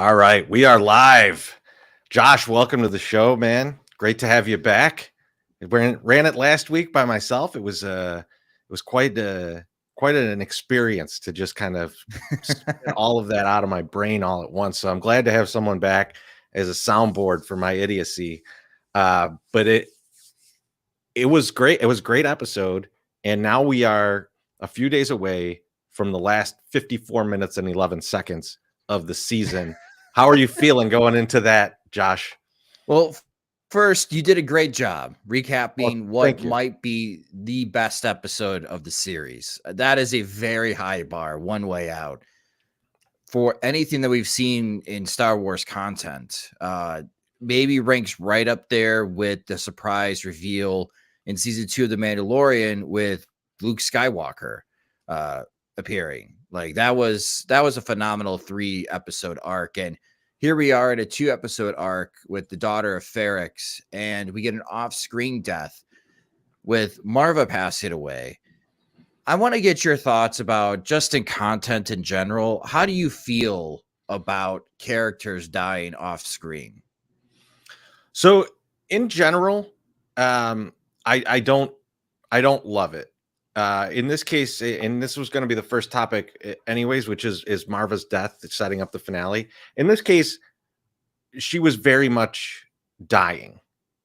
All right, we are live. Josh, welcome to the show, man. Great to have you back. Ran it last week by myself. It was quite an experience to just kind of spit all of that out of my brain all at once. So I'm glad to have someone back as a soundboard for my idiocy. But it was great. It was a great episode, and now we are a few days away from the last 54 minutes and 11 seconds of the season. How are you feeling going into that, Josh? Well, first, you did a great job recapping what thank you. might be the best episode of the series. That is a very high bar, one way out for anything that we've seen in Star Wars content. Maybe ranks right up there with the surprise reveal in season 2 of The Mandalorian with Luke Skywalker appearing. Like that was a phenomenal 3-episode arc, and here we are at a 2-episode arc with the daughter of Ferrix, and we get an off-screen death with Marva passing away. I want to get your thoughts about just in content in general. How do you feel about characters dying off screen? So in general, I don't love it. In this case, and this was going to be the first topic anyways, which is Marva's death, setting up the finale. In this case, she was very much dying,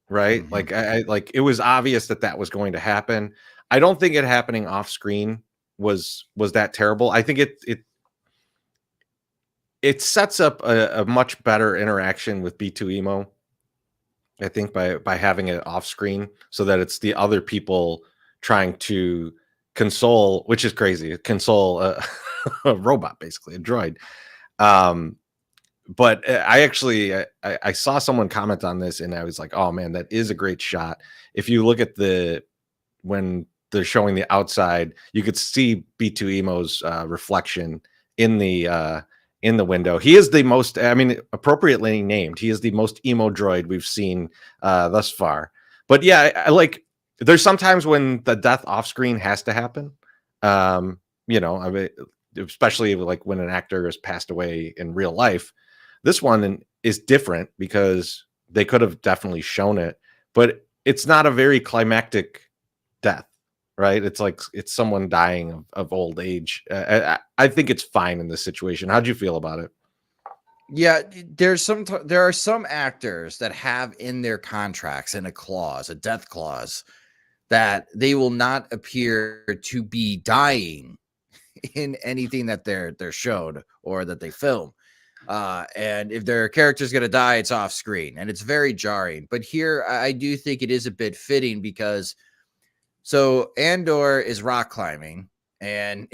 right? Mm-hmm. Like like it was obvious that was going to happen. I don't think it happening off screen was that terrible. I think it sets up a much better interaction with B2 Emo. I think by having it off screen so that it's the other people trying to console, which is crazy, console a robot, basically a droid. But I actually I saw someone comment on this and I was like, oh man, that is a great shot. If you look at when they're showing the outside, you could see B2 Emo's reflection in the window. He is the most, I mean, appropriately named. He is the most emo droid we've seen thus far. But yeah, I like, there's sometimes when the death off screen has to happen. I mean, especially like when an actor has passed away in real life. This one is different because they could have definitely shown it, but it's not a very climactic death, right? It's like it's someone dying of old age. I think it's fine in this situation. How'd you feel about it? Yeah, there are some actors that have in their contracts a death clause, that they will not appear to be dying in anything that they're shown or that they film. And if their character's going to die, it's off screen, and it's very jarring. But here, I do think it is a bit fitting because so Andor is rock climbing, and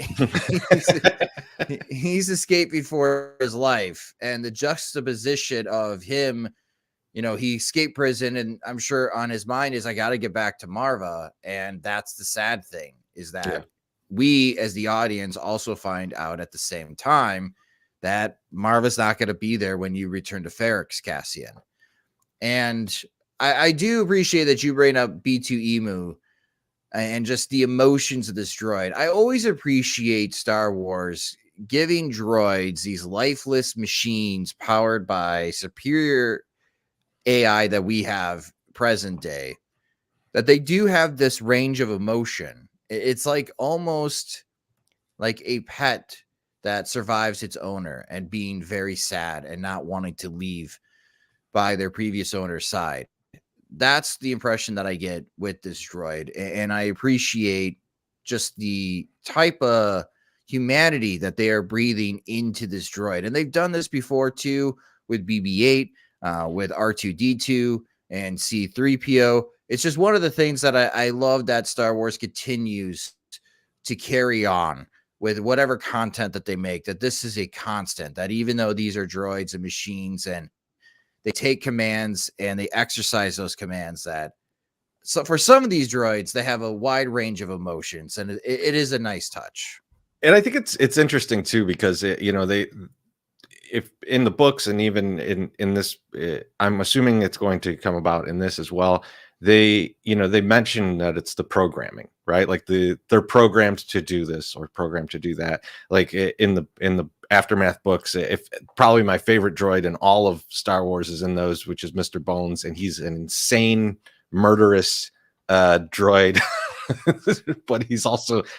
he's escaping for his life, and the juxtaposition of him, he escaped prison, and I'm sure on his mind is, I got to get back to Marva. And that's the sad thing, is that we as the audience also find out at the same time that Marva's not going to be there when you return to Ferrix, Cassian. And I do appreciate that you bring up B2 Emu and just the emotions of this droid. I always appreciate Star Wars giving droids, these lifeless machines powered by superior AI that we have present day, that they do have this range of emotion. It's like almost like a pet that survives its owner and being very sad and not wanting to leave by their previous owner's side. That's the impression that I get with this droid. And I appreciate just the type of humanity that they are breathing into this droid. And they've done this before too with BB-8, with R2-D2 and C-3PO. It's just one of the things that I love that Star Wars continues to carry on with whatever content that they make, that this is a constant, that even though these are droids and machines and they take commands and they exercise those commands, that so for some of these droids, they have a wide range of emotions, and it is a nice touch. And I think it's interesting too, because if in the books and even in this, I'm assuming it's going to come about in this as well. They mention that it's the programming, right? Like they're programmed to do this or programmed to do that. Like in the Aftermath books. If probably my favorite droid in all of Star Wars is in those, which is Mr. Bones, and he's an insane, murderous droid, but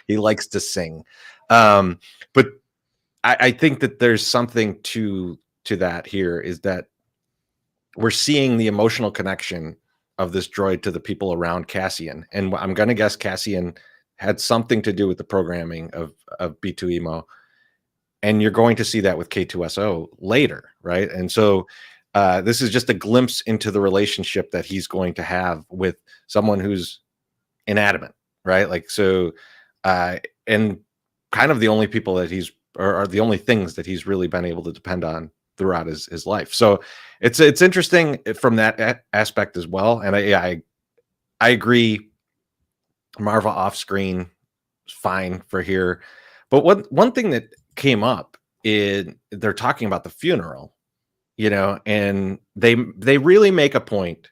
he likes to sing. But I think that there's something to that here, is that we're seeing the emotional connection of this droid to the people around Cassian, and I'm going to guess Cassian had something to do with the programming of B2EMO, and you're going to see that with K2SO later, right? And so this is just a glimpse into the relationship that he's going to have with someone who's inanimate, right? Like, so and kind of the only people that he's, or are the only things that he's really been able to depend on throughout his life. So it's interesting from that aspect as well. And I agree, Marva off screen is fine for here. But one thing that came up is they're talking about the funeral, and they really make a point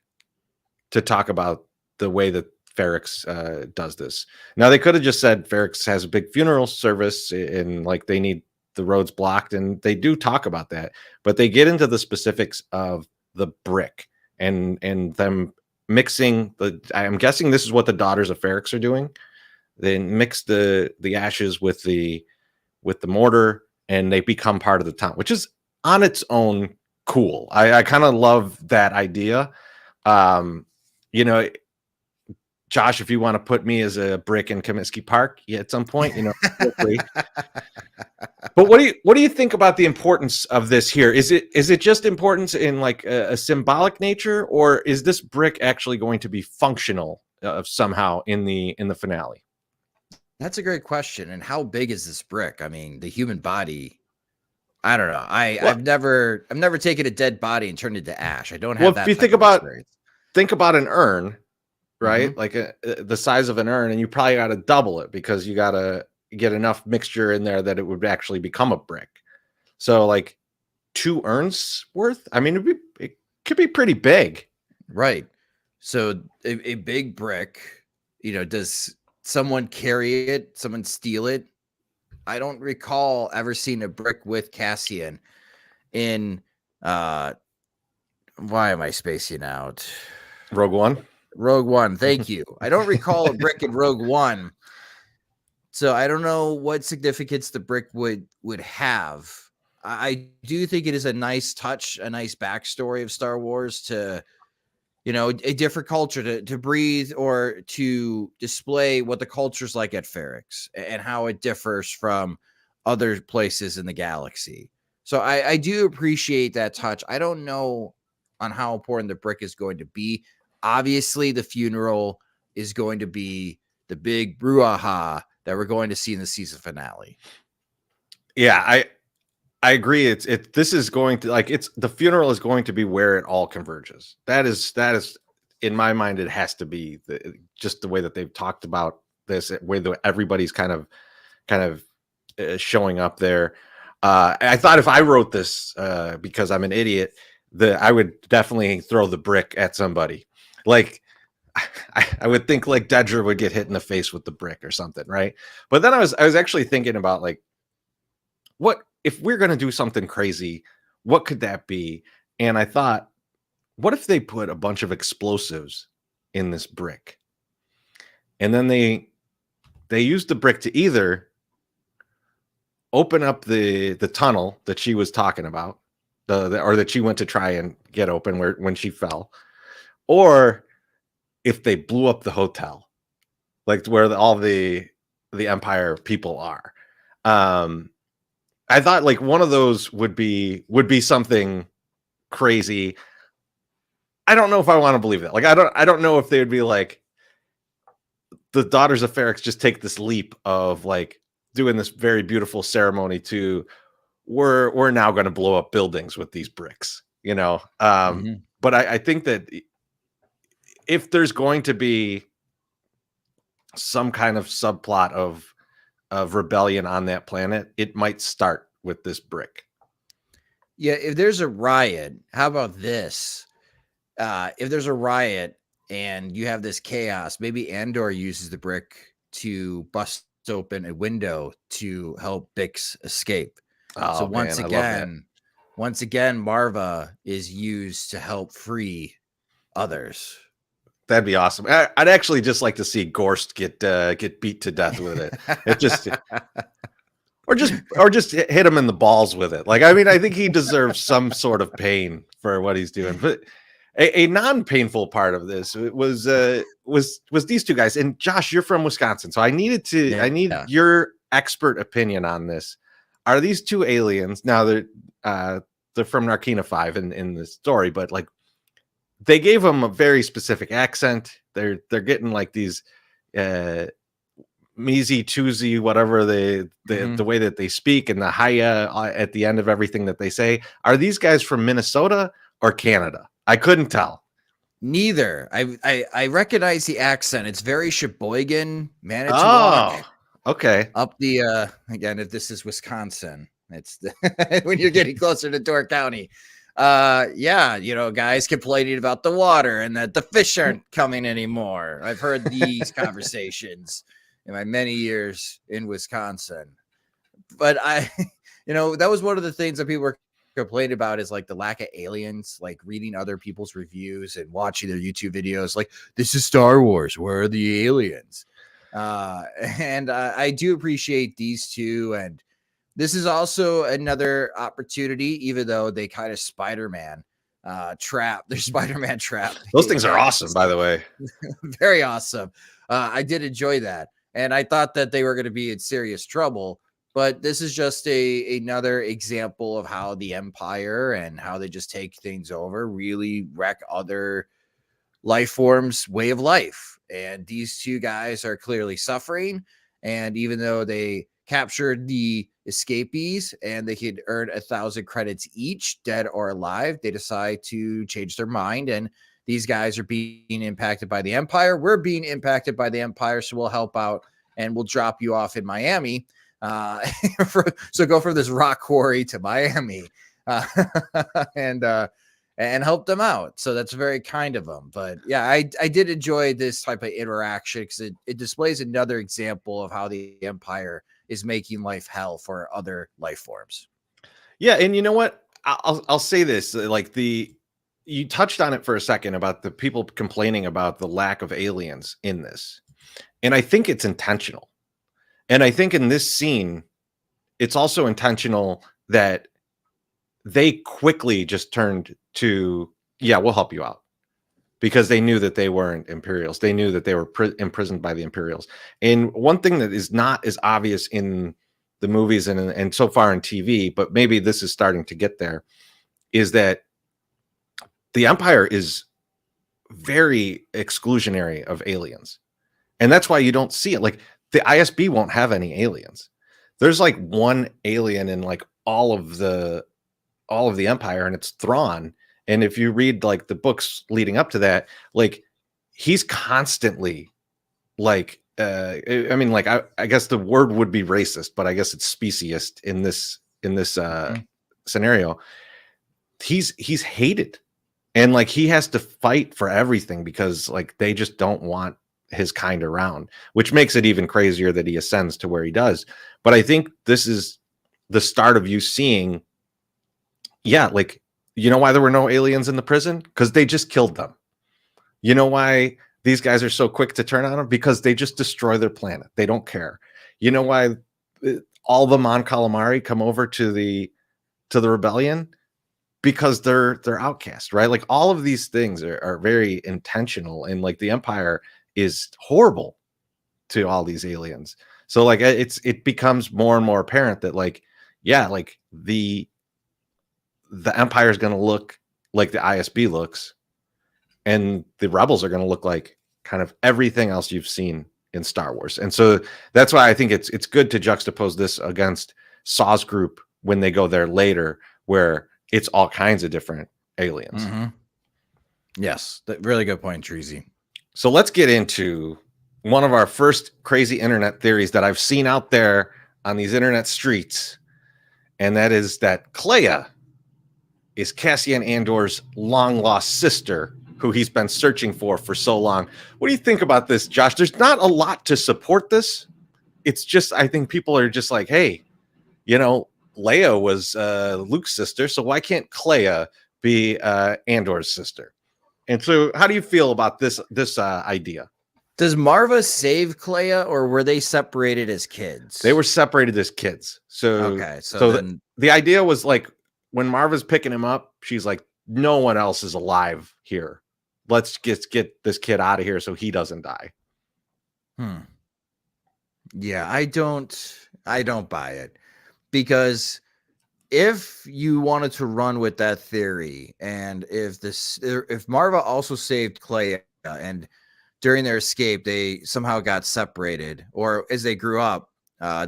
to talk about the way that Ferrix does this. Now, they could have just said Ferrix has a big funeral service and like they need the roads blocked, and they do talk about that, but they get into the specifics of the brick and them mixing I'm guessing this is what the daughters of Ferrix are doing. They mix the ashes with the mortar, and they become part of the town, which is on its own cool. I kind of love that idea. Josh, if you want to put me as a brick in Comiskey Park at some point, feel free. But what do you think about the importance of this here? Is it just importance in like a symbolic nature, or is this brick actually going to be functional somehow in the finale? That's a great question. And how big is this brick? I mean, the human body, I don't know. I've never taken a dead body and turned it to ash. I don't have that. If you think about an urn, right? Like the size of an urn, and you probably got to double it because you got to get enough mixture in there that it would actually become a brick. So like 2 urns worth. I mean, it could be pretty big, right? So a big brick. Does someone carry it? Someone steal it? I don't recall ever seeing a brick with Cassian in why am I spacing out? Rogue One. Thank you. I don't recall a brick in Rogue One. So I don't know what significance the brick would have. I do think it is a nice touch, a nice backstory of Star Wars to, a different culture to breathe or to display what the culture's like at Ferrix and how it differs from other places in the galaxy. So I do appreciate that touch. I don't know on how important the brick is going to be. Obviously, the funeral is going to be the big brouhaha that we're going to see in the season finale. Yeah, I agree. This is going to, like, the funeral is going to be where it all converges. That is in my mind, it has to be just the way that they've talked about this, where everybody's kind of showing up there. I thought if I wrote this because I'm an idiot, I would definitely throw the brick at somebody. Like I would think like Dedra would get hit in the face with the brick or something, right? But then I was actually thinking about like, what if we're going to do something crazy? What could that be? And I thought, what if they put a bunch of explosives in this brick, and then they used the brick to either open up the tunnel that she was talking about, or that she went to try and get open when she fell, or if they blew up the hotel, like where all the Empire people are. I thought like one of those would be something crazy. I don't know if I want to believe that. Like, I don't know if they would be like, the daughters of Ferrix just take this leap of like doing this very beautiful ceremony to we're now going to blow up buildings with these bricks, But I think that if there's going to be some kind of subplot of rebellion on that planet, it might start with this brick. Yeah, if there's a riot, how about this? If there's a riot and you have this chaos, maybe Andor uses the brick to bust open a window to help Bix escape. So Oh man, I love that. once again, Marva is used to help free others. That'd be awesome. I'd actually just like to see Gorst get beat to death with it. It just or just hit him in the balls with it. Like, I mean, I think he deserves some sort of pain for what he's doing. But a non-painful part of this was these two guys. And Josh, you're from Wisconsin, so I need Yeah. your expert opinion on this. Are these two aliens now? They're from Narkina 5 in the story, but like they gave them a very specific accent. They're getting like these Measy, choosy, whatever the way that they speak and the haya at the end of everything that they say. Are these guys from Minnesota or Canada? I couldn't tell. Neither. I recognize the accent. It's very Sheboygan, Manitowoc. Oh, okay. Up the again, if this is Wisconsin, it's when you're getting closer to Door County. Yeah, guys complaining about the water and that the fish aren't coming anymore. I've heard these conversations in my many years in Wisconsin. But that was one of the things that people were complaining about is like the lack of aliens, like reading other people's reviews and watching their YouTube videos. Like, this is Star Wars. Where are the aliens? And I do appreciate these two. And this is also another opportunity, even though they kind of Spider-Man trap. They're Spider-Man trap. Those things are awesome, by the way. Very awesome. I did enjoy that. And I thought that they were going to be in serious trouble. But this is just another example of how the Empire and how they just take things over really wreck other life forms' way of life. And these two guys are clearly suffering. And even though they captured the escapees and they could earn 1,000 credits each, dead or alive, they decide to change their mind. And these guys are being impacted by the Empire. We're being impacted by the Empire, so we'll help out and we'll drop you off in Miami. So go from this rock quarry to Miami and help them out. So that's very kind of them. But yeah, I did enjoy this type of interaction because it displays another example of how the Empire is making life hell for other life forms. Yeah, and you know what? I'll say this, like you touched on it for a second about the people complaining about the lack of aliens in this. And I think it's intentional. And I think in this scene, it's also intentional that they quickly just turned to, yeah, we'll help you out. Because they knew that they weren't Imperials. They knew that they were imprisoned by the Imperials. And one thing that is not as obvious in the movies and so far in TV, but maybe this is starting to get there, is that the Empire is very exclusionary of aliens. And that's why you don't see it. Like the ISB won't have any aliens. There's like one alien in like all of the Empire, and it's Thrawn. And if you read like the books leading up to that, like he's constantly like I mean, like I guess the word would be racist, but I guess it's speciesist in this scenario. He's hated. And like he has to fight for everything because like they just don't want his kind around, which makes it even crazier that he ascends to where he does. But I think this is the start of you seeing, yeah, like, you know why there were no aliens in the prison? Because they just killed them. You know why these guys are so quick to turn on them? Because they just destroy their planet. They don't care. You know why all the Mon Calamari come over to the rebellion? Because they're outcast, right? Like all of these things are very intentional, and like the Empire is horrible to all these aliens. So like it becomes more and more apparent that like, yeah, like the Empire is going to look like the ISB looks, and the rebels are going to look like kind of everything else you've seen in Star Wars. And so that's why I think it's good to juxtapose this against Saw's group when they go there later, where it's all kinds of different aliens. Mm-hmm. Yes, really good point, Treasy. So let's get into one of our first crazy internet theories that I've seen out there on these internet streets, and that is that Kleia is Cassian Andor's long-lost sister, who he's been searching for so long. What do you think about this, Josh? There's not a lot to support this. It's just, I think people are just like, hey, you know, Leia was Luke's sister, so why can't Clea be Andor's sister? And so, how do you feel about this idea? Does Marva save Clea, or were they separated as kids? They were separated as kids. So, okay. So then, the idea was like when Marva's picking him up, she's like, "No one else is alive here. Let's get this kid out of here so he doesn't die." Yeah, I don't buy it, because if you wanted to run with that theory, and if Marva also saved Clea, and during their escape they somehow got separated, or as they grew up,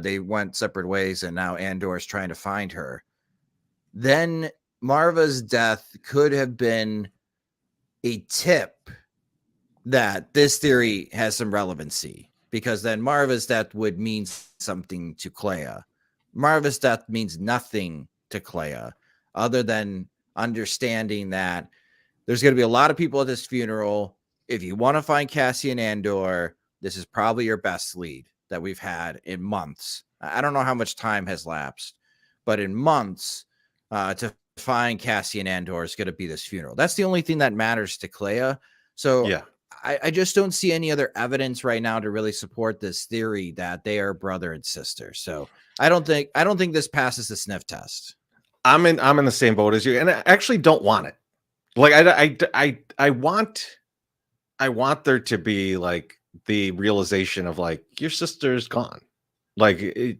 they went separate ways, and now Andor is trying to find her, then Marva's death could have been a tip that this theory has some relevancy, because then Marva's death would mean something to Clea. Marva's death means nothing to Clea other than understanding that there's going to be a lot of people at this funeral. If you want to find Cassian Andor, this is probably your best lead that we've had in months. I don't know how much time has lapsed, but in months, to find Cassian Andor is going to be this funeral. That's the only thing that matters to Clea. So Yeah. I just don't see any other evidence right now to really support this theory that they are brother and sister. So I don't think this passes the sniff test. I'm in the same boat as you, and I actually don't want it. Like I want there to be like the realization of like your sister's gone. Like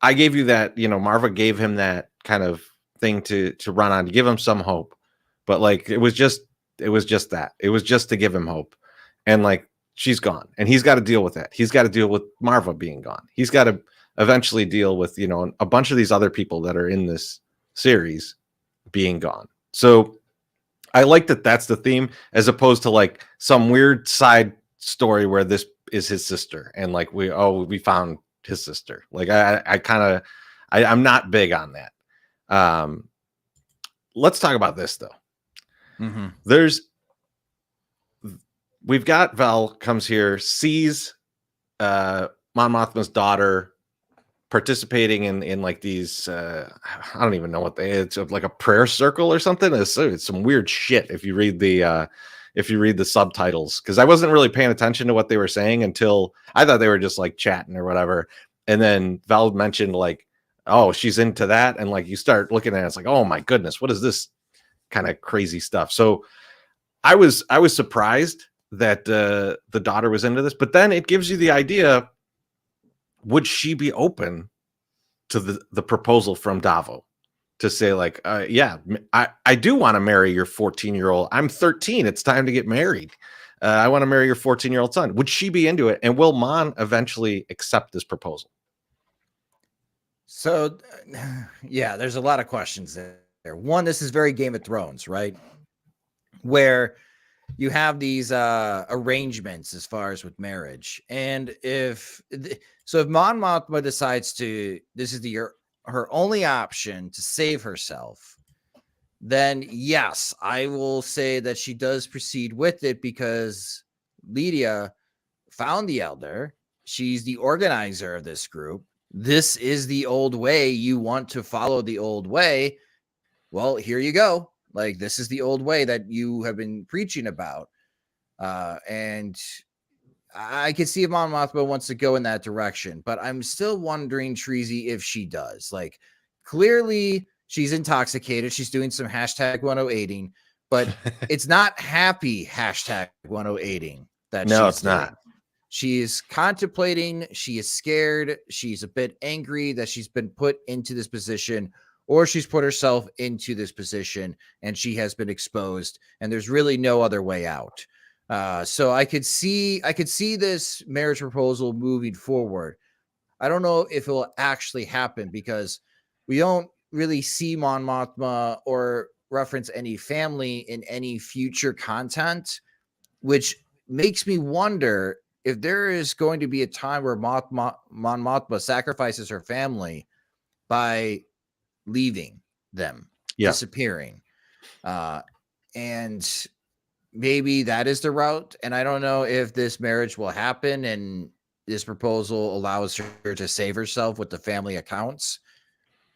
I gave you that, Marva gave him that kind of thing to run on, to give him some hope. But like it was just that. It was just to give him hope. And like she's gone, and he's got to deal with that. He's got to deal with Marva being gone. He's got to eventually deal with, a bunch of these other people that are in this series being gone. So I like that that's the theme, as opposed to like some weird side story where this is his sister and like we found his sister. Like I'm not big on that. Let's talk about this though. Mm-hmm. We've got Vel comes here, sees Mon Mothma's daughter participating in like these I don't even know it's like a prayer circle or something. It's some weird shit if you read the subtitles, because I wasn't really paying attention to what they were saying until I thought they were just like chatting or whatever, and then Val mentioned like, oh, she's into that, and like you start looking at it, it's like, oh my goodness, what is this kind of crazy stuff? So I was surprised that the daughter was into this, but then it gives you the idea, would she be open to the proposal from Davo to say like, yeah, I do want to marry your 14-year-old. I'm 13. It's time to get married. I want to marry your 14-year-old son. Would she be into it? And will Mon eventually accept this proposal? So, yeah, there's a lot of questions there. One, this is very Game of Thrones, right? Where you have these arrangements as far as with marriage. And if Mon Mothma decides this is her only option to save herself, then yes, I will say that she does proceed with it, because Lydia found the elder. She's the organizer of this group. This is the old way. You want to follow the old way. Well, here you go. Like, this is the old way that you have been preaching about. And I can see if Mon Mothma wants to go in that direction, but I'm still wondering, Treasy, if she does. Like, clearly she's intoxicated. She's doing some hashtag 108ing, but it's not happy hashtag 108ing. No, it's not. She is contemplating. She is scared. She's a bit angry that she's been put into this position, or she's put herself into this position and she has been exposed, and there's really no other way out. So I could see this marriage proposal moving forward. I don't know if it will actually happen, because we don't really see Mon Mothma or reference any family in any future content, which makes me wonder if there is going to be a time where Mon Mothma sacrifices her family by leaving them, disappearing. And maybe that is the route. And I don't know if this marriage will happen and this proposal allows her to save herself with the family accounts.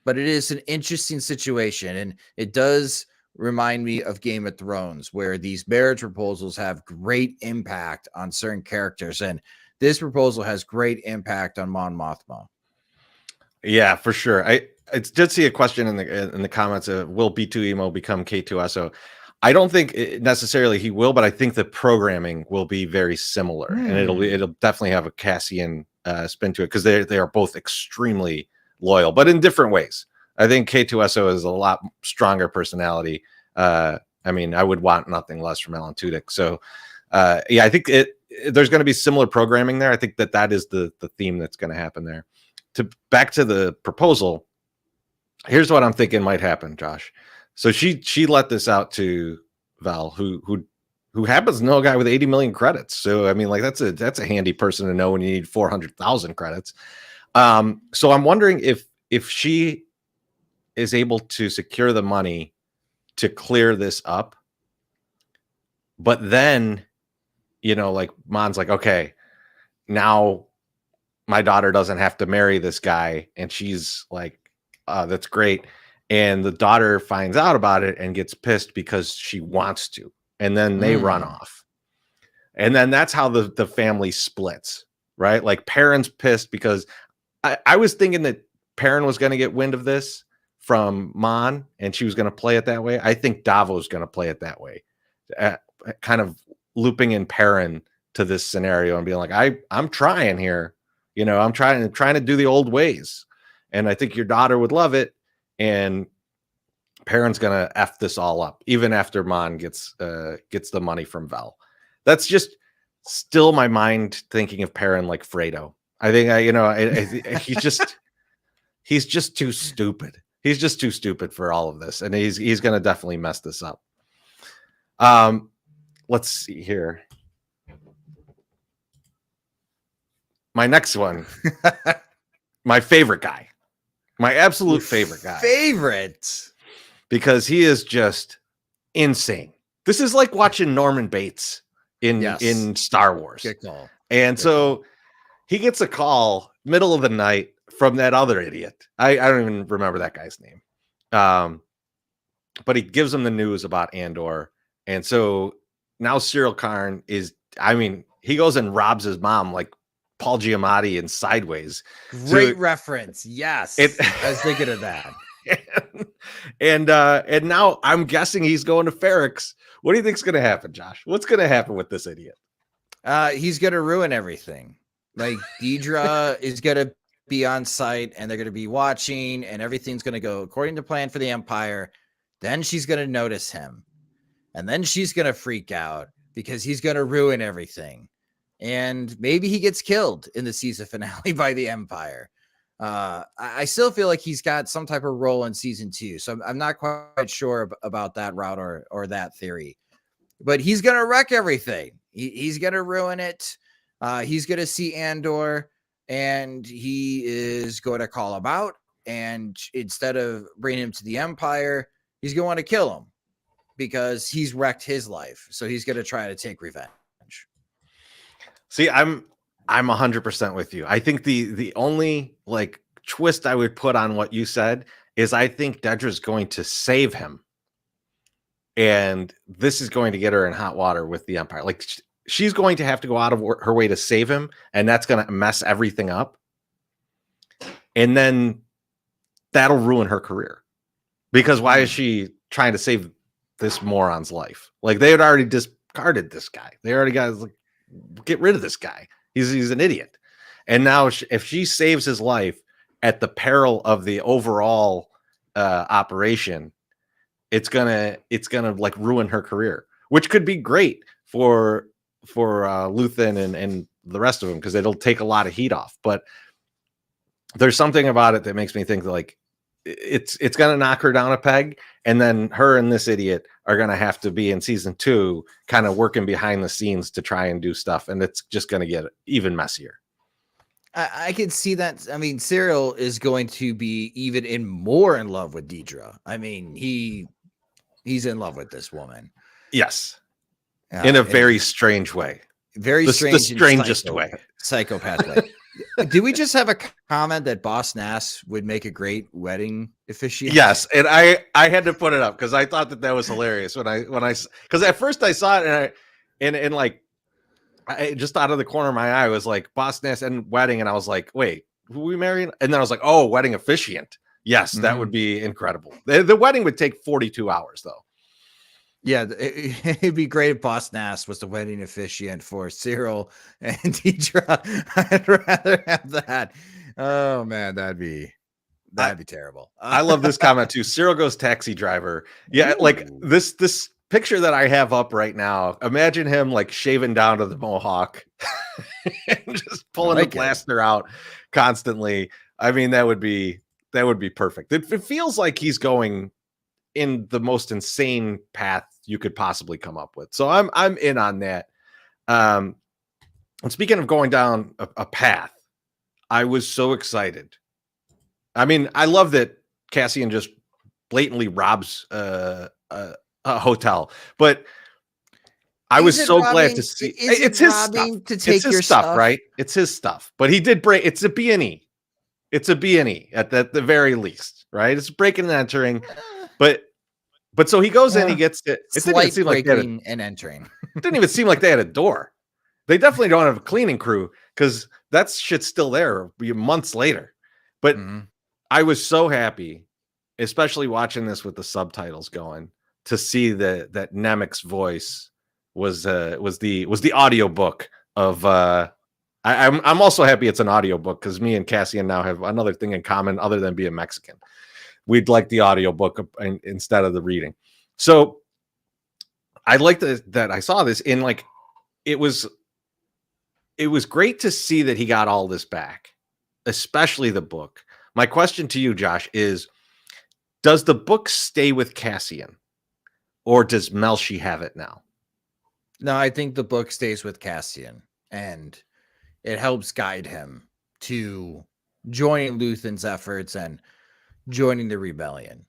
but it is an interesting situation, and it does remind me of Game of Thrones, where these marriage proposals have great impact on certain characters, and this proposal has great impact on Mon Mothma. Yeah, for sure. I did see a question in the comments of will B2 Emo become K2SO? I don't think necessarily he will, but I think the programming will be very similar, and it'll definitely have a Cassian spin to it because they are both extremely loyal, but in different ways. I think K2SO is a lot stronger personality. I mean, I would want nothing less from Alan Tudyk. So, yeah, I think there's going to be similar programming there. I think that is the theme that's going to happen there. Back to the proposal. Here's what I'm thinking might happen, Josh. So she let this out to Val, who happens to know a guy with 80 million credits. So I mean, like that's a handy person to know when you need 400,000 credits. So I'm wondering if she is able to secure the money to clear this up, but then, you know, like Mon's like, okay, now my daughter doesn't have to marry this guy, and she's like, that's great. And the daughter finds out about it and gets pissed because she wants to, and then they run off, and then that's how the family splits, right? Like Perrin's pissed because I was thinking that Perrin was going to get wind of this from Mon, and she was going to play it that way. I think Davo's going to play it that way, kind of looping in Perrin to this scenario and being like, I'm trying here, you know, I'm trying to do the old ways, and I think your daughter would love it. And Perrin's gonna F this all up, even after Mon gets the money from Vel. That's just still my mind thinking of Perrin like Fredo. I think he's just too stupid. He's just too stupid for all of this, and he's gonna definitely mess this up. Let's see here. My next one, my favorite guy, my absolute favorite guy. Because he is just insane. This is like watching Norman Bates in Star Wars. Good call. And so he gets a call middle of the night from that other idiot. I don't even remember that guy's name. But he gives him the news about Andor. And so now Cyril Karn he goes and robs his mom like Paul Giamatti in Sideways. Great reference. Yes. I was thinking of that. And now I'm guessing he's going to Ferrix. What do you think's going to happen, Josh? What's going to happen with this idiot? He's going to ruin everything. Like Deidre is going to be on site, and they're going to be watching, and everything's going to go according to plan for the Empire. Then she's going to notice him, and then she's going to freak out because he's going to ruin everything. And maybe he gets killed in the season finale by the Empire. I still feel like he's got some type of role in season 2. So I'm not quite sure about that route or that theory, but he's going to wreck everything. He's going to ruin it. He's going to see Andor, and he is going to call him out. And instead of bringing him to the Empire, he's going to kill him because he's wrecked his life. So he's going to try to take revenge. See, I'm 100% with you. I think the only like twist I would put on what you said is I think Dedra's going to save him, and this is going to get her in hot water with the Empire. Like she's going to have to go out of her way to save him, and that's going to mess everything up, and then that'll ruin her career. Because why is she trying to save this moron's life? Like they had already discarded this guy. They already got like, get rid of this guy. He's an idiot. And now if she saves his life at the peril of the overall operation, it's gonna like ruin her career, which could be great for Luthen and the rest of them because it'll take a lot of heat off. But there's something about it that makes me think that like it's gonna knock her down a peg, and then her and this idiot are gonna have to be in season 2 kind of working behind the scenes to try and do stuff, and it's just gonna get even messier. I can see that. I mean, Cyril is going to be even more in love with Deidre. I mean, he's in love with this woman. Yes, in a very strange way. Very strange, the strangest way. Psychopath way. Did we just have a comment that Boss Nass would make a great wedding officiant? Yes, and I had to put it up because I thought that was hilarious because at first I saw it and like I just out of the corner of my eye was like Boss Nass and wedding, and I was like, wait, who we marrying? And then I was like, oh, wedding officiant. Yes, that would be incredible. The wedding would take 42 hours though. Yeah, it'd be great if Boss Nass was the wedding officiant for Cyril and Deidre. I'd rather have that. Oh man, that'd be terrible. I love this comment too. Cyril goes taxi driver. Yeah, Ooh. like this picture that I have up right now. Imagine him like shaving down to the mohawk and just pulling the blaster out constantly. I mean, that would be perfect. It feels like he's going in the most insane path you could possibly come up with. So I'm in on that. And speaking of going down a path, I was so excited. I mean, I love that Cassian just blatantly robs a hotel, but I was so glad to see it's his stuff. To take it's his your stuff, right? It's his stuff. But he did break. It's a B&E. It's a B&E at the very least, right? It's breaking and entering, but so he goes in, he gets it. It didn't even seem like breaking and entering. It didn't even seem like they had a door. They definitely don't have a cleaning crew because that shit's still there months later. But I was so happy, especially watching this with the subtitles going, to see that Nemec's voice was the audiobook of I'm also happy it's an audiobook because me and Cassian now have another thing in common other than being Mexican. We'd like the audiobook instead of the reading. So I like that I saw this in like it was great to see that he got all this back, especially the book. My question to you, Josh, is does the book stay with Cassian or does Melshi have it now? No, I think the book stays with Cassian and it helps guide him to joining Luthen's efforts and joining the rebellion.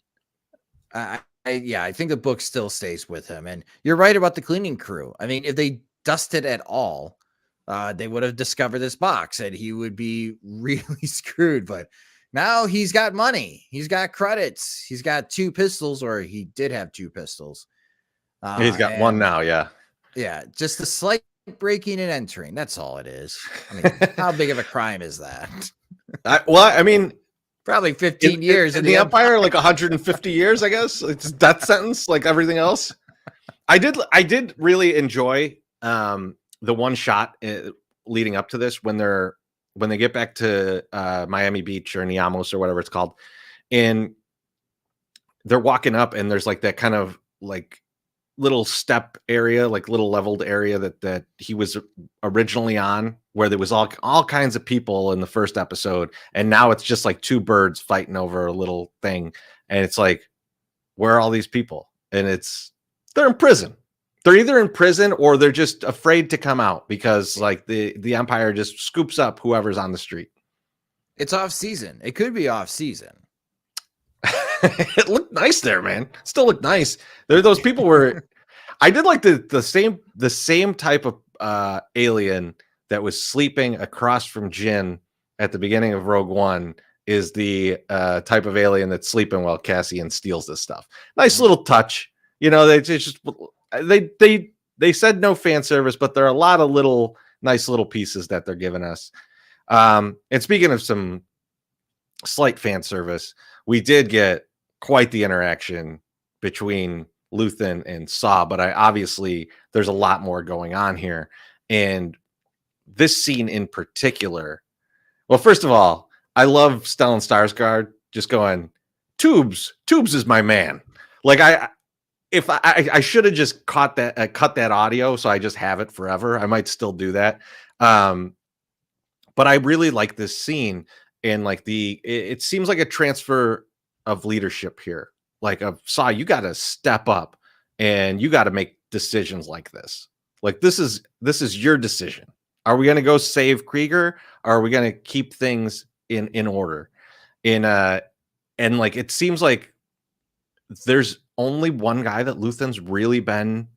I think the book still stays with him. And you're right about the cleaning crew. I mean, if they dusted at all, they would have discovered this box and he would be really screwed. But now he's got money. He's got credits. He's got 2 pistols, or he did have 2 pistols. He's got one now. Yeah. Yeah. Just a slight breaking and entering. That's all it is. I mean, how big of a crime is that? I mean, probably 15 years in the Empire, like 150 years, I guess. It's death sentence, like everything else. I did really enjoy the one shot leading up to this when they get back to Miami Beach or Niamos or whatever it's called, and they're walking up and there's like that kind of like little step area, like little leveled area that he was originally on, where there was all kinds of people in the first episode, and now it's just like 2 birds fighting over a little thing, and it's like, where are all these people? And they're in prison. They're either in prison or they're just afraid to come out because like the Empire just scoops up whoever's on the street. It's off season. It could be off season. It looked nice there, man. Still looked nice. Those people were. I did like the same type of alien that was sleeping across from Jyn at the beginning of Rogue One is the type of alien that's sleeping while Cassian steals this stuff. Nice little touch. You know, they said no fan service, but there are a lot of nice little pieces that they're giving us. And speaking of some slight fan service, we did get quite the interaction between Luthen and Saw, but obviously there's a lot more going on here. And this scene in particular, well, first of all, I love Stellan Skarsgård just going, Tubes is my man. Like I should have just cut that audio so I just have it forever. I might still do that. But I really like this scene, and like it seems like a transfer of leadership here. Like Saw, you got to step up and you got to make decisions like this. Like this is your decision. Are we going to go save Krieger? Or are we going to keep things in order? And like it seems like there's only one guy that Luthen's really been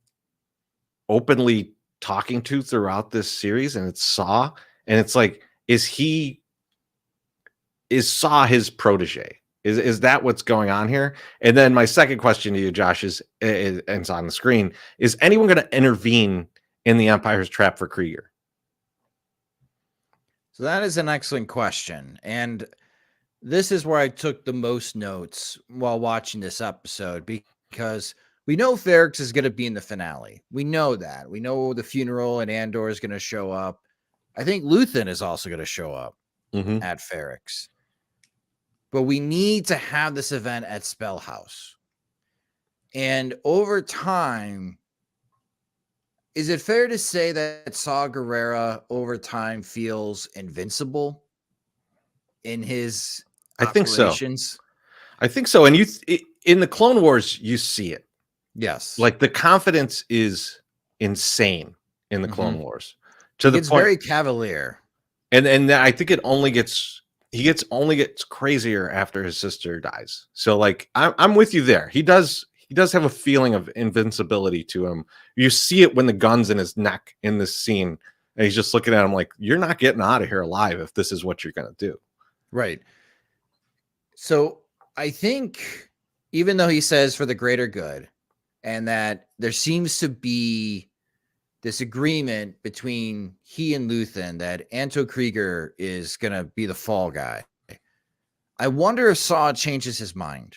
openly talking to throughout this series, and it's Saw. And it's like, is he is Saw his protege? Is that what's going on here? And then my second question to you, Josh, and it's on the screen, is anyone going to intervene in the Empire's trap for Krieger? So that is an excellent question. And this is where I took the most notes while watching this episode, because we know Ferrix is going to be in the finale. We know that. We know the funeral and Andor is going to show up. I think Luthen is also going to show up at Ferrix. But we need to have this event at Spellhouse. And over time, is it fair to say that Saw Gerrera over time feels invincible in his I think so. operations? I think so. And in the Clone Wars, you see it. Yes. Like the confidence is insane in the Clone Wars. To the point, very cavalier. And I think it only gets crazier after his sister dies. So like I'm with you there. He does have a feeling of invincibility to him. You see it when the gun's in his neck in this scene, and he's just looking at him like, you're not getting out of here alive if this is what you're gonna do. Right. So I think even though he says for the greater good, and that there seems to be this agreement between he and Luthen that Anto Krieger is going to be the fall guy, I wonder if Saw changes his mind.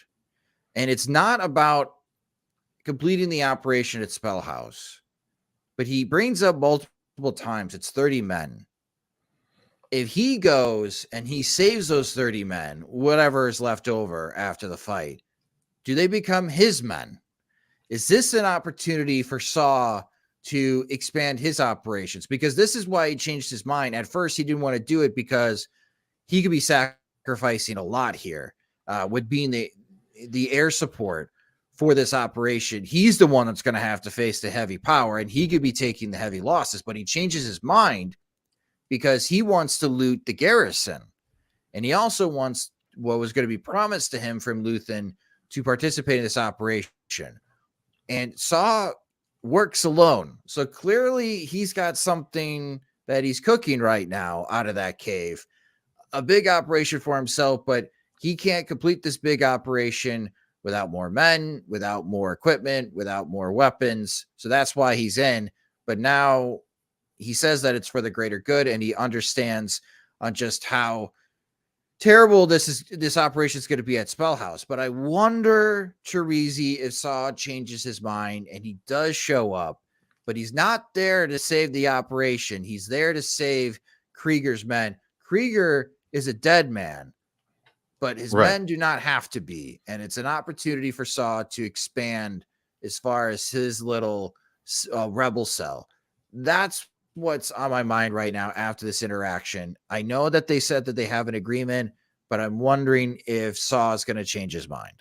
And it's not about completing the operation at Spellhouse, but he brings up multiple times it's 30 men. If he goes and he saves those 30 men, whatever is left over after the fight, do they become his men? Is this an opportunity for Saw to expand his operations? Because this is why he changed his mind. At first, he didn't want to do it because he could be sacrificing a lot here with being the air support for this operation. He's the one that's going to have to face the heavy power, and he could be taking the heavy losses. But he changes his mind because he wants to loot the garrison. And he also wants what was going to be promised to him from Luthen to participate in this operation. And Saw works alone. So clearly he's got something that he's cooking right now out of that cave. A big operation for himself, but he can't complete this big operation without more men, without more equipment, without more weapons. So that's why he's in. But now he says that it's for the greater good, and he understands on just how terrible this operation is going to be at Spellhouse. But I wonder, Terezi, if Saw changes his mind and he does show up, but he's not there to save the operation. He's there to save Krieger's men. Krieger is a dead man, but his men do not have to be. And it's an opportunity for Saw to expand as far as his little rebel cell. That's what's on my mind right now after this interaction. I know that they said that they have an agreement, but I'm wondering if Saw is going to change his mind.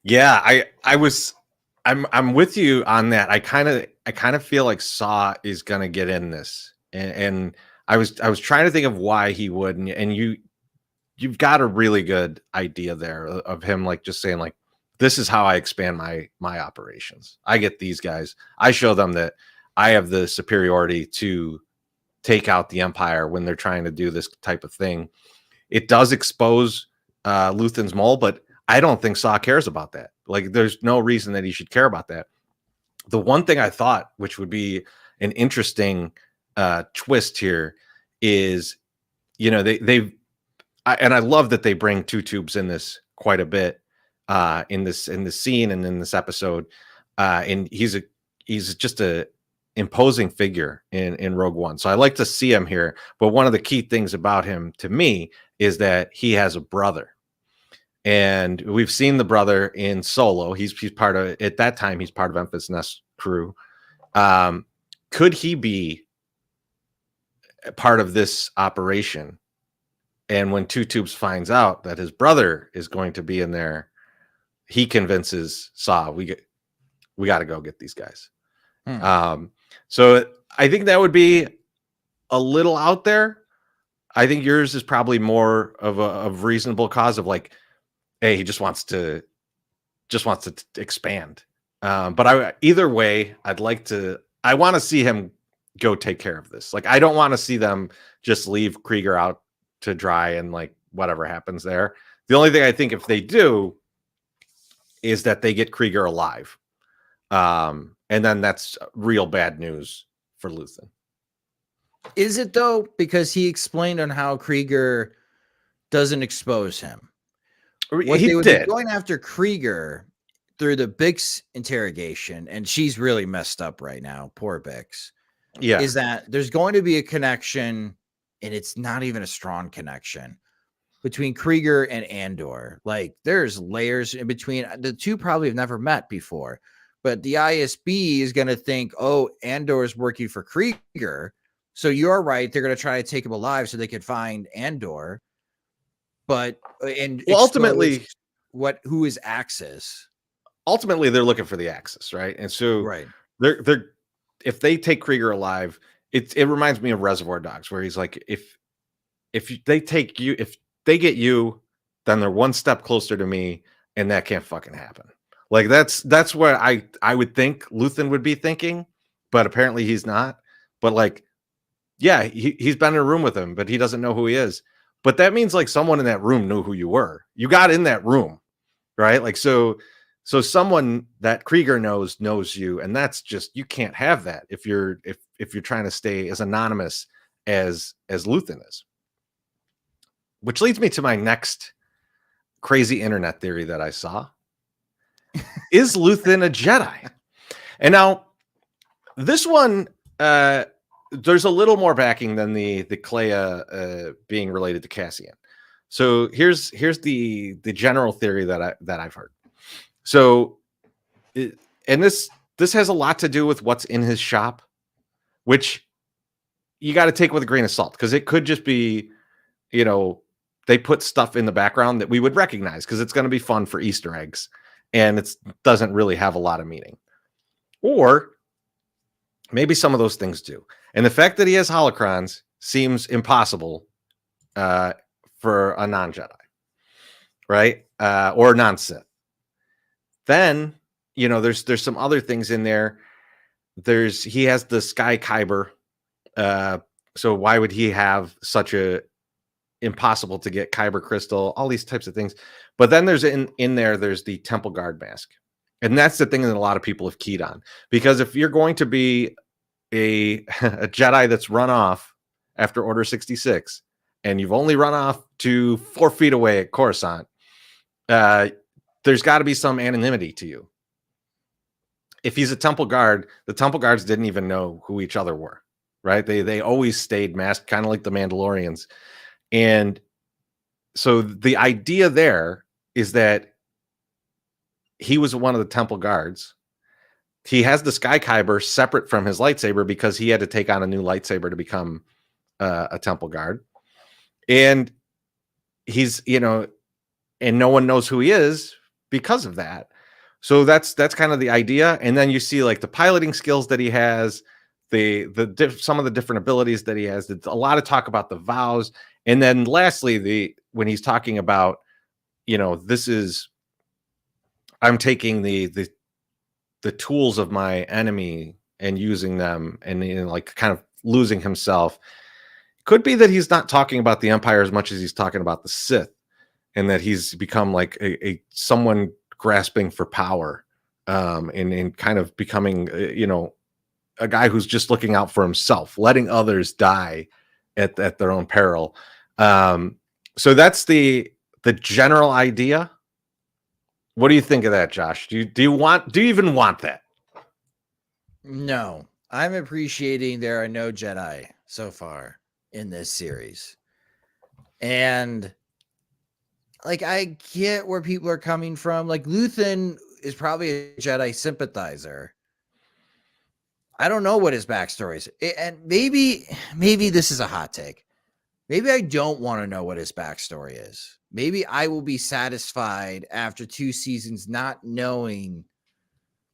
Yeah, I'm with you on that. I kind of feel like Saw is going to get in this, and I was trying to think of why he would, and you've got a really good idea there of him like just saying like, this is how I expand my operations. I get these guys. I show them that I have the superiority to take out the Empire when they're trying to do this type of thing. It does expose Luthen's mole, but I don't think Saw cares about that. Like, there's no reason that he should care about that. The one thing I thought, which would be an interesting twist here, is, you know, and I love that they bring Two Tubes in this quite a bit in this scene and in this episode, and he's just a imposing figure in Rogue One. So I like to see him here. But one of the key things about him to me is that he has a brother. And we've seen the brother in Solo. He's part of, at that time, he's part of Memphis Nest crew. Could he be part of this operation? And when Two Tubes finds out that his brother is going to be in there, he convinces Saw, we got to go get these guys. So I think that would be a little out there. I think yours is probably more of a reasonable cause of like, hey, he just wants to expand. But either way, I want to see him go take care of this. Like, I don't want to see them just leave Krieger out to dry and like whatever happens there. The only thing I think if they do is that they get Krieger alive. And then that's real bad news for Luthen. Is it though? Because he explained on how Krieger doesn't expose him. What He they would did. be going after Krieger through the Bix interrogation, and she's really messed up right now. Poor Bix. Yeah. Is that there's going to be a connection, and it's not even a strong connection between Krieger and Andor. Like there's layers in between. The two probably have never met before, but the ISB is going to think, oh, Andor is working for Krieger. So you're right. They're going to try to take him alive so they could find Andor. But and ultimately, who is Axis? Ultimately, they're looking for the Axis, right? And so Right. they're if they take Krieger alive, it reminds me of Reservoir Dogs, where he's like, if they take you, if they get you, then they're one step closer to me, and that can't fucking happen. Like that's what I would think Luthen would be thinking, but apparently he's not. But like, yeah, he's been in a room with him, but he doesn't know who he is. But that means like someone in that room knew who you were. You got in that room, right? Like so someone that Krieger knows you, and that's just, you can't have that if you're trying to stay as anonymous as Luthen is. Which leads me to my next crazy internet theory that I saw. Is Luthen a Jedi? And now this one, there's a little more backing than the Clea being related to Cassian. So here's the general theory that I've heard. So, and this has a lot to do with what's in his shop, which you got to take with a grain of salt, because it could just be, they put stuff in the background that we would recognize because it's going to be fun for Easter eggs, and it doesn't really have a lot of meaning. Or maybe some of those things do. And the fact that he has holocrons seems impossible for a non-Jedi, right? Or non-Sith. Then, there's some other things in there. He has the Sky Kyber. So why would he have such a impossible to get Kyber crystal? All these types of things. But then there's there's the Temple Guard mask. And that's the thing that a lot of people have keyed on. Because if you're going to be a Jedi that's run off after Order 66, and you've only run off to 4 feet away at Coruscant, there's got to be some anonymity to you. If he's a Temple Guard, the Temple Guards didn't even know who each other were, right? They always stayed masked, kind of like the Mandalorians. And so the idea there is that he was one of the Temple Guards. He has the Sky Kyber separate from his lightsaber because he had to take on a new lightsaber to become a Temple Guard. And he's, and no one knows who he is because of that. So that's kind of the idea. And then you see like the piloting skills that he has, some of the different abilities that he has. It's a lot of talk about the vows. And then lastly, when he's talking about, I'm taking the tools of my enemy and using them, and like kind of losing himself. Could be that he's not talking about the Empire as much as he's talking about the Sith, and that he's become like a someone grasping for power, and kind of becoming, a guy who's just looking out for himself, letting others die at their own peril. So that's the general idea. What do you think of that, Josh? Do you even want that? No, I'm appreciating there are no Jedi so far in this series. And like, I get where people are coming from. Like, Luthen is probably a Jedi sympathizer. I don't know what his backstory is. And maybe this is a hot take. Maybe I don't want to know what his backstory is. Maybe I will be satisfied after 2 seasons not knowing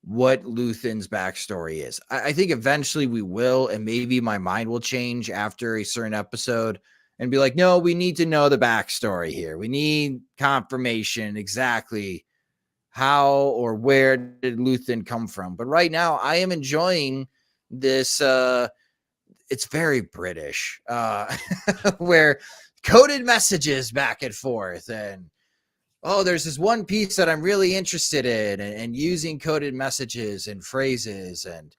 what Luthen's backstory is. I think eventually we will, and maybe my mind will change after a certain episode and be like, no, we need to know the backstory here. We need confirmation exactly how or where did Luthen come from. But right now I am enjoying this. It's very British, where coded messages back and forth, and oh, there's this one piece that I'm really interested in, and using coded messages and phrases and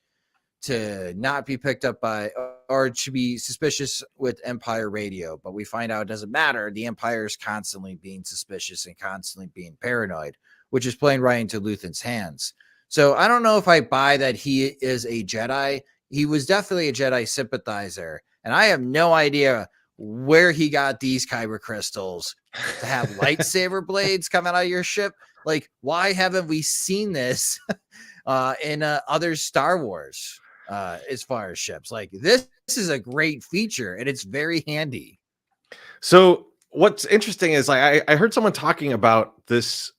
to not be picked up by or to be suspicious with Empire radio. But we find out it doesn't matter. The Empire is constantly being suspicious and constantly being paranoid, which is playing right into Luthen's hands. So I don't know if I buy that he is a Jedi. He was definitely a Jedi sympathizer, and I have no idea where he got these kyber crystals to have lightsaber blades coming out of your ship. Like, why haven't we seen this in other Star Wars as far as ships? Like, this is a great feature, and it's very handy. So what's interesting is like I heard someone talking about this,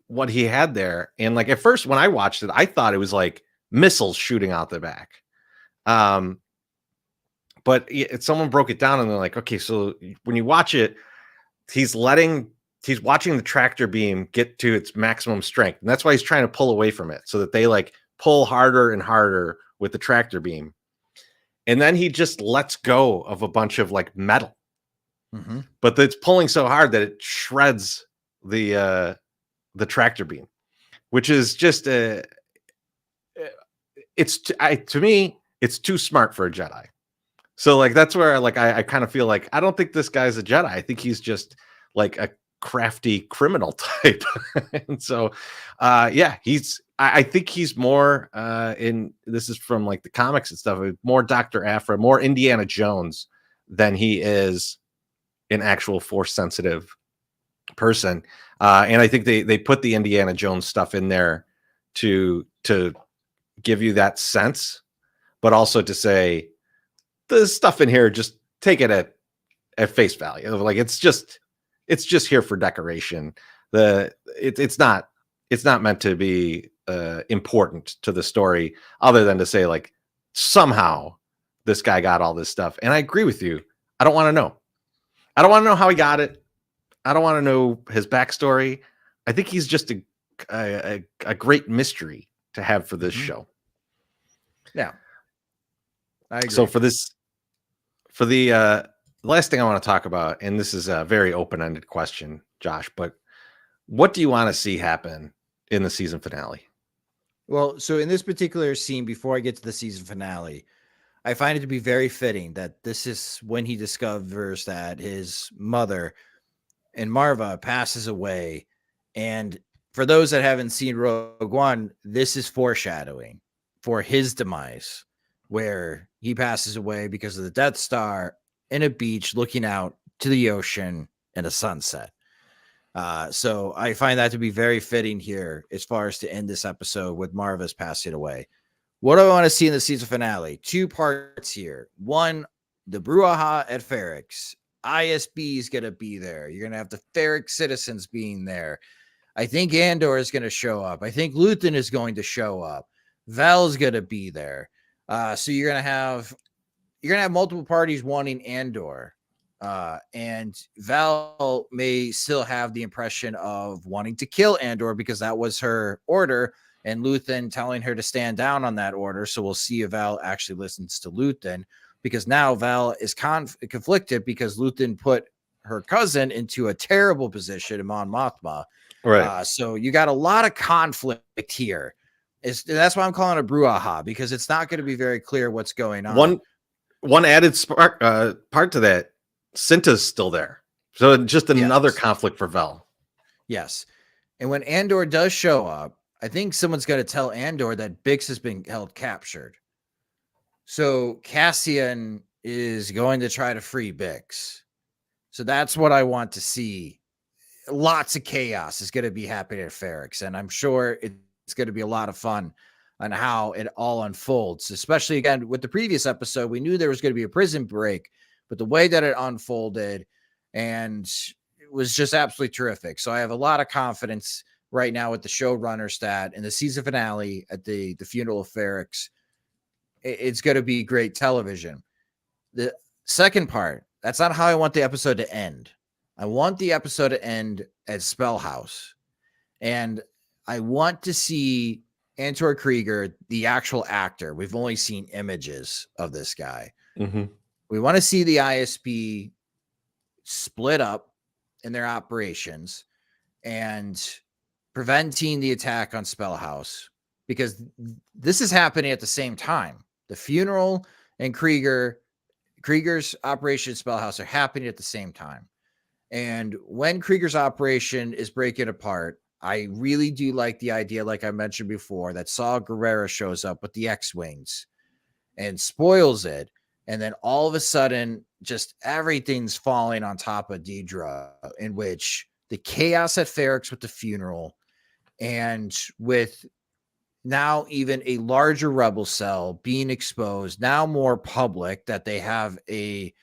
what he had there, and like at first when I watched it, I thought it was like missiles shooting out the back. But someone broke it down, and they're like, okay, so when you watch it, he's watching the tractor beam get to its maximum strength, and that's why he's trying to pull away from it, so that they like pull harder and harder with the tractor beam, and then he just lets go of a bunch of like metal, but it's pulling so hard that it shreds the tractor beam, which is just to me, it's too smart for a Jedi. So like that's where like I kind of feel like I don't think this guy's a Jedi. I think he's just like a crafty criminal type. And so yeah, I think he's more in, this is from like the comics and stuff, more Dr. Aphra, more Indiana Jones than he is an actual force sensitive person. And I think they put the Indiana Jones stuff in there to give you that sense, but also to say the stuff in here, just take it at face value. Like it's just here for decoration. It's not meant to be important to the story, other than to say like somehow this guy got all this stuff. And I agree with you. I don't want to know. I don't want to know how he got it. I don't want to know his backstory. I think he's just a great mystery to have for this show. Yeah, I agree. So for the last thing I want to talk about, and this is a very open-ended question, Josh, but what do you want to see happen in the season finale? Well, so in this particular scene, before I get to the season finale, I find it to be very fitting that this is when he discovers that his mother and Marva passes away. And for those that haven't seen Rogue One, this is foreshadowing for his demise, where he passes away because of the Death Star in a beach looking out to the ocean and a sunset. So I find that to be very fitting here as far as to end this episode with Marva's passing away. What do I want to see in the season finale? 2 parts here. One, the brouhaha at Ferrix. ISB is going to be there. You're going to have the Ferrix citizens being there. I think Andor is going to show up. I think Luthen is going to show up. Val's going to be there. So you're going to have multiple parties wanting Andor. And Val may still have the impression of wanting to kill Andor because that was her order, and Luthen telling her to stand down on that order. So we'll see if Val actually listens to Luthen, because now Val is conflicted because Luthen put her cousin into a terrible position, Mon Mothma. Right. So you got a lot of conflict here. That's why I'm calling it a brouhaha, because it's not going to be very clear what's going on. One added part to that, Cinta's still there. So just another conflict for Val. Yes. And when Andor does show up, I think someone's going to tell Andor that Bix has been held captured. So Cassian is going to try to free Bix. So that's what I want to see. Lots of chaos is going to be happening at Ferrix, and I'm sure it's going to be a lot of fun on how it all unfolds, especially again with the previous episode. We knew there was going to be a prison break, but the way that it unfolded and it was just absolutely terrific. So I have a lot of confidence right now with the showrunners that in the season finale at the funeral of Ferrix, it's going to be great television. The second part, that's not how I want the episode to end. I want the episode to end at Spellhouse, and I want to see Antor Krieger, the actual actor. We've only seen images of this guy. Mm-hmm. We want to see the ISB split up in their operations and preventing the attack on Spellhouse, because this is happening at the same time. The funeral and Krieger's Operation Spellhouse are happening at the same time. And when Krieger's operation is breaking apart, I really do like the idea, like I mentioned before, that Saw Gerrera shows up with the X-Wings and spoils it. And then all of a sudden, just everything's falling on top of Deidre, in which the chaos at Ferrex with the funeral, and with now even a larger rebel cell being exposed, now more public, that they have a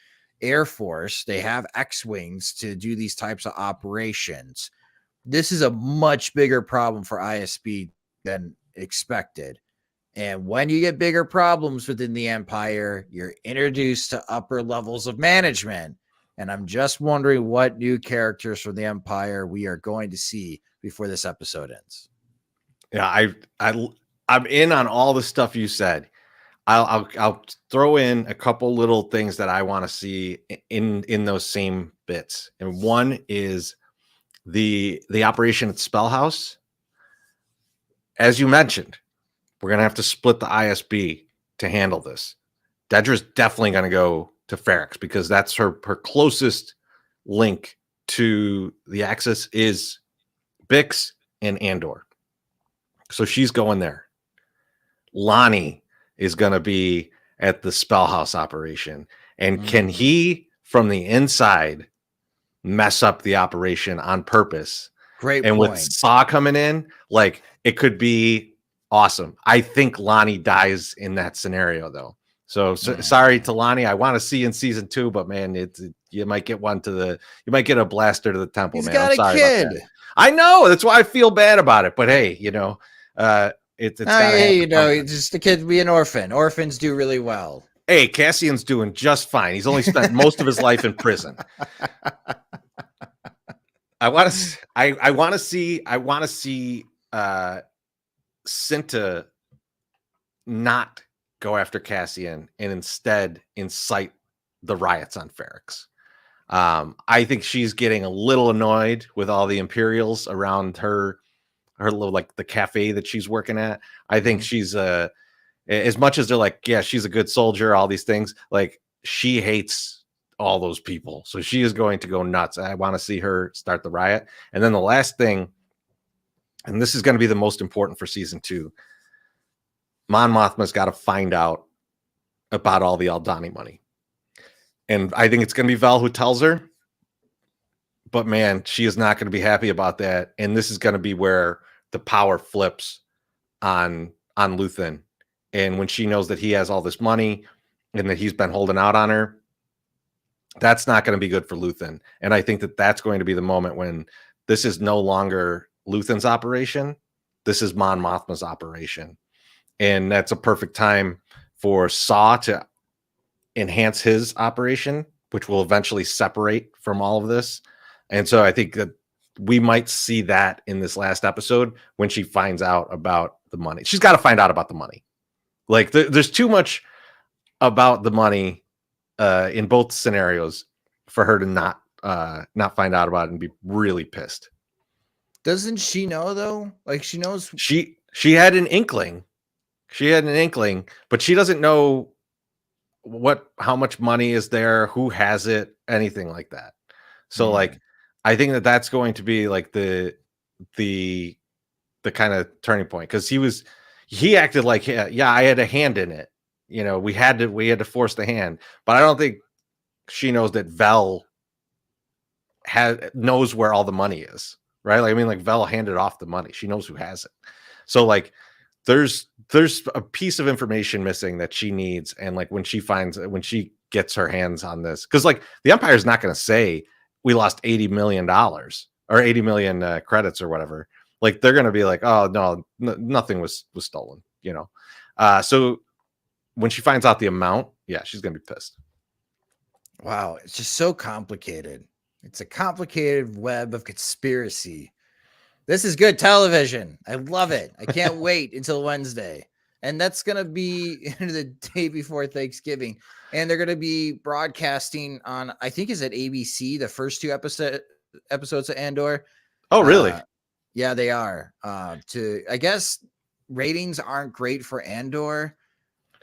Air Force, they have X-Wings to do these types of operations. This is a much bigger problem for ISB than expected. And when you get bigger problems within the Empire, you're introduced to upper levels of management. And I'm just wondering what new characters from the Empire we are going to see before this episode ends. Yeah, I'm in on all the stuff you said. I'll throw in a couple little things that I want to see in those same bits. And one is the operation at Spellhouse. As you mentioned, we're gonna have to split the ISB to handle this. Dedra's definitely gonna go to Ferrex because that's her closest link to the Axis is Bix and Andor. So she's going there. Lonnie is going to be at the Spellhouse operation. And can he, from the inside, mess up the operation on purpose? Great and point. With Saw coming in, like, it could be awesome. I think Lonnie dies in that scenario, though. So sorry to Lonnie. I want to see in season 2, but man, you might get you might get a blaster to the temple. He's man. got I'm sorry a kid. about that. I know, that's why I feel bad about it. But hey, it's just the kid be an orphan. Orphans do really well. Hey, Cassian's doing just fine. He's only spent most of his life in prison. I want to see Cinta not go after Cassian and instead incite the riots on Ferrex. I think she's getting a little annoyed with all the Imperials around her little, like, the cafe that she's working at. I think she's as much as they're like, yeah, she's a good soldier, all these things, like, she hates all those people. So she is going to go nuts. I want to see her start the riot. And then the last thing, and this is going to be the most important for season 2, Mon Mothma's got to find out about all the Aldhani money. And I think it's going to be Vel who tells her. But man, she is not going to be happy about that. And this is going to be where the power flips on Luthen. And when she knows that he has all this money and that he's been holding out on her, that's not going to be good for Luthen. And I think that that's going to be the moment when this is no longer Luthen's operation. This is Mon Mothma's operation. And that's a perfect time for Saw to enhance his operation, which will eventually separate from all of this. And so I think that we might see that in this last episode when she finds out about the money. She's got to find out about the money. Like, there's too much about the money in both scenarios for her to not find out about it and be really pissed. Doesn't she know, though? Like, she knows. She had an inkling. But she doesn't know how much money is there, who has it, anything like that. So like, I think that that's going to be like the kind of turning point, because he acted like, yeah, I had a hand in it. We had to force the hand, but I don't think she knows that Vel knows where all the money is, right? Like, I mean, like, Vel handed off the money. She knows who has it. So like, there's a piece of information missing that she needs. And like, when she gets her hands on this, because like, the Empire is not going to say we lost $80 million or 80 million credits or whatever. Like, they're going to be like, oh no, nothing was stolen, so when she finds out the amount, yeah, she's going to be pissed. Wow. It's just so complicated. It's a complicated web of conspiracy. This is good television. I love it. I can't wait until Wednesday. And that's going to be the day before Thanksgiving. And they're going to be broadcasting on, I think, is it ABC, the first two episodes of Andor. Oh, really? Yeah, they are. I guess ratings aren't great for Andor.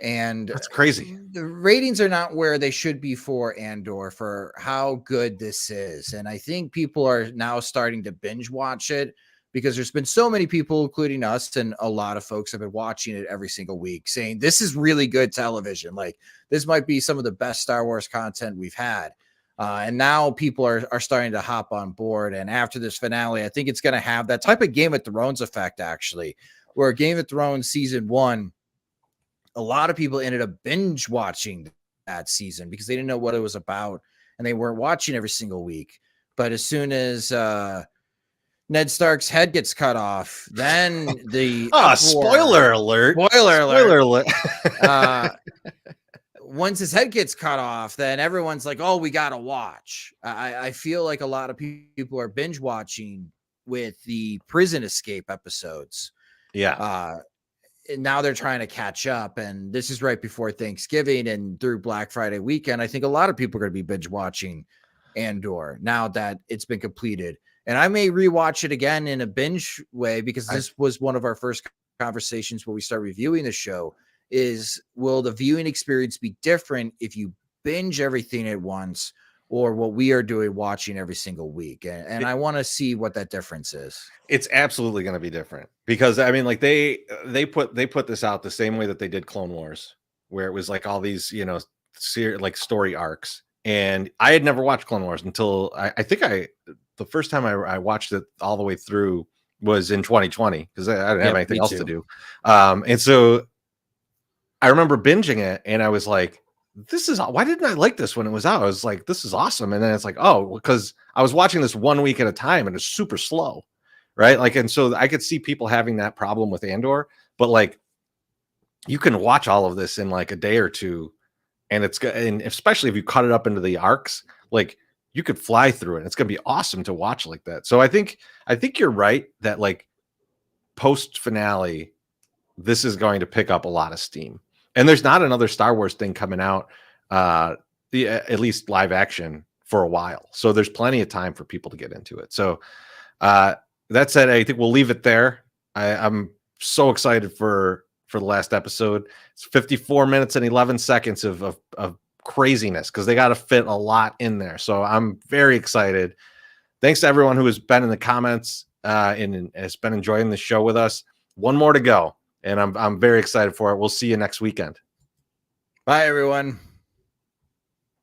And That's crazy. the ratings are not where they should be for Andor for how good this is. And I think people are now starting to binge watch it because there's been so many people, including us, and a lot of folks have been watching it every single week saying this is really good television. Like, this might be some of the best Star Wars content we've had. And now people are starting to hop on board. And after this finale, I think it's going to have that type of Game of Thrones effect, actually, where Game of Thrones season 1, a lot of people ended up binge watching that season because they didn't know what it was about and they weren't watching every single week. But as soon as Ned Stark's head gets cut off, then the spoiler alert. Once his head gets cut off, then everyone's like, oh, we gotta watch. I feel like a lot of people are binge watching with the prison escape episodes. Yeah. And now they're trying to catch up, and this is right before Thanksgiving and through Black Friday weekend. I think a lot of people are going to be binge watching Andor now that it's been completed. And I may rewatch it again in a binge way because this was one of our first conversations where we start reviewing the show is, will the viewing experience be different if you binge everything at once or what we are doing watching every single week? And I want to see what that difference is. It's absolutely going to be different because I mean, like they put this out the same way that they did Clone Wars, where it was like all these, like story arcs. And I had never watched Clone Wars until I think the first time I watched it all the way through was in 2020 because I didn't have anything else to do. And so I remember binging it and I was like, why didn't I like this when it was out? I was like, this is awesome. And then it's like, oh, because I was watching this 1 week at a time and it's super slow. Right. Like, and so I could see people having that problem with Andor, but like you can watch all of this in like a day or two and it's good. And especially if you cut it up into the arcs, like you could fly through it. It's going to be awesome to watch like that. So I think you're right that like post finale, this is going to pick up a lot of steam. And there's not another Star Wars thing coming out, at least live action for a while. So there's plenty of time for people to get into it. So, that said, I think we'll leave it there. I'm so excited for the last episode. It's 54 minutes and 11 seconds of craziness because they got to fit a lot in there. So I'm very excited. Thanks to everyone who has been in the comments and has been enjoying the show with us. One more to go, and I'm very excited for it. We'll see you next weekend. Bye, everyone.